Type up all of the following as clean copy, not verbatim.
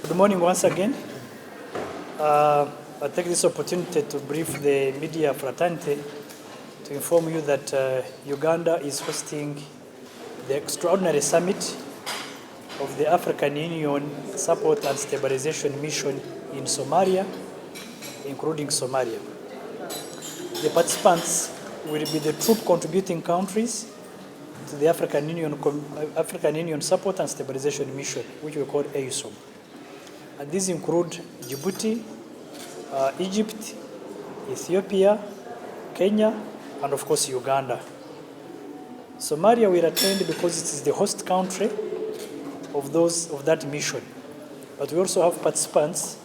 Good morning once again. I take this opportunity to brief the media fraternity to inform you that Uganda is hosting the extraordinary summit of the African Union Support and Stabilization Mission in Somalia, including Somalia. The participants will be the troop contributing countries to the African Union Support and Stabilization Mission, which we call ISOM. And these include Djibouti, Egypt, Ethiopia, Kenya, and of course Uganda. Somalia will attend because it is the host country of that mission. But we also have participants.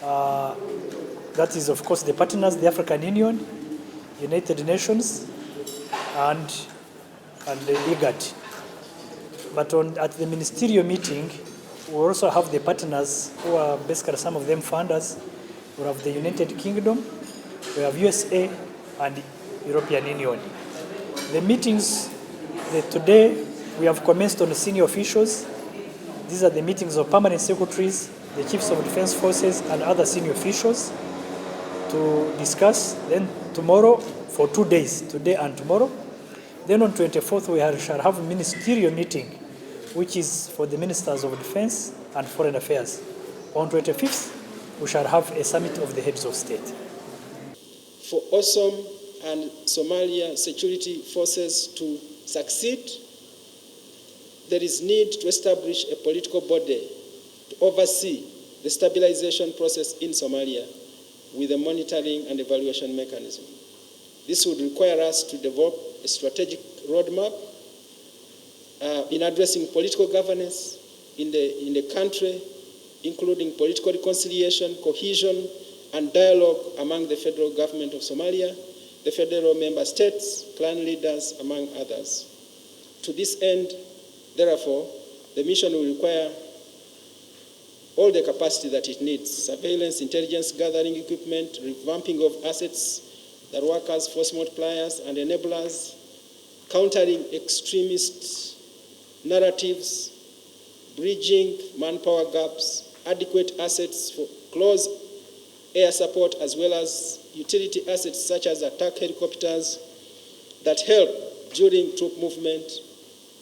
That is, of course, the partners, the African Union, United Nations, and the IGAD. But at the ministerial meeting, we also have the partners who are basically some of them funders. We have the United Kingdom, we have USA, and European Union. The meetings today, we have commenced on the senior officials. These are the meetings of permanent secretaries, the chiefs of defense forces, and other senior officials to discuss. Then tomorrow, for 2 days, today and tomorrow. Then on 24th, we shall have a ministerial meeting, which is for the ministers of defense and foreign affairs. On 25th, we shall have a summit of the heads of state. For ISOM and Somalia security forces to succeed, there is need to establish a political body to oversee the stabilization process in Somalia with a monitoring and evaluation mechanism. This would require us to develop a strategic roadmap in addressing political governance in the country, including political reconciliation, cohesion, and dialogue among the federal government of Somalia, the federal member states, clan leaders, among others. To this end, therefore, the mission will require all the capacity that it needs: surveillance, intelligence gathering equipment, revamping of assets that work as force multipliers and enablers, countering extremist narratives, bridging manpower gaps, adequate assets for close air support, as well as utility assets such as attack helicopters that help during troop movement,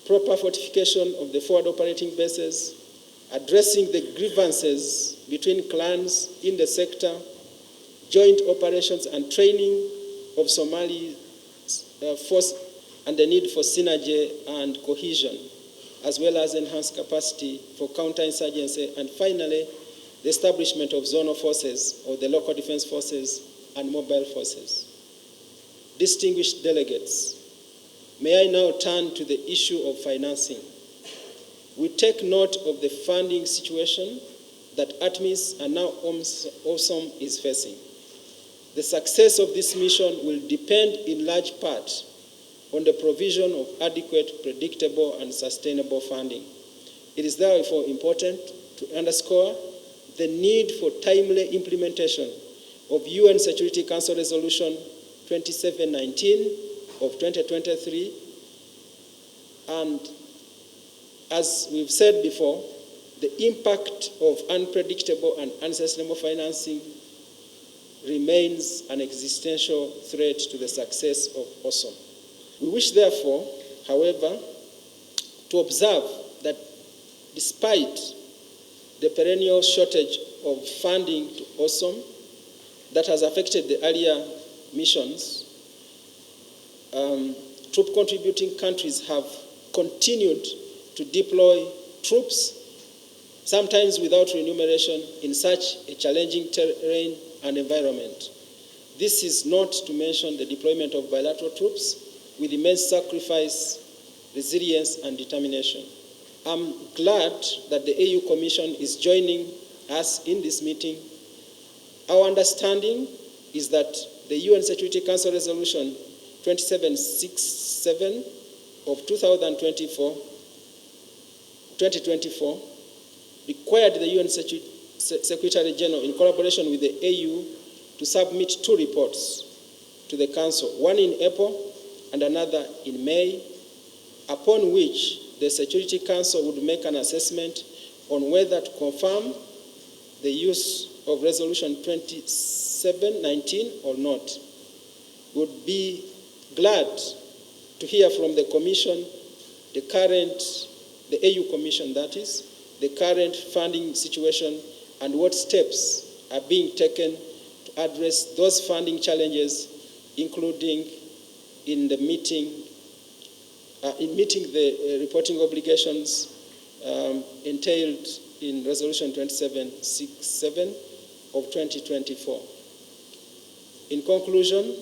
proper fortification of the forward operating bases, addressing the grievances between clans in the sector, joint operations and training of Somali force, and the need for synergy and cohesion, as well as enhanced capacity for counterinsurgency, and finally, the establishment of zonal forces or the local defense forces and mobile forces. Distinguished delegates, may I now turn to the issue of financing. We take note of the funding situation that ATMIS and now ISOM is facing. The success of this mission will depend in large part on the provision of adequate, predictable, and sustainable funding. It is therefore important to underscore the need for timely implementation of UN Security Council Resolution 2719 of 2023. And as we've said before, the impact of unpredictable and unsustainable financing remains an existential threat to the success of ISOM. We wish, therefore, however, to observe that despite the perennial shortage of funding to ISOM that has affected the earlier missions, troop contributing countries have continued to deploy troops, sometimes without remuneration, in such a challenging terrain and environment. This is not to mention the deployment of bilateral troops with immense sacrifice, resilience, and determination. I'm glad that the AU Commission is joining us in this meeting. Our understanding is that the UN Security Council Resolution 2767 of 2024 required the UN Secretary General, in collaboration with the AU, to submit 2 reports to the Council, one in April and another in May, upon which the Security Council would make an assessment on whether to confirm the use of Resolution 2719 or not. Would be glad to hear from the Commission, the AU Commission that is, the current funding situation and what steps are being taken to address those funding challenges, including in meeting the reporting obligations entailed in Resolution 2767 of 2024. In conclusion,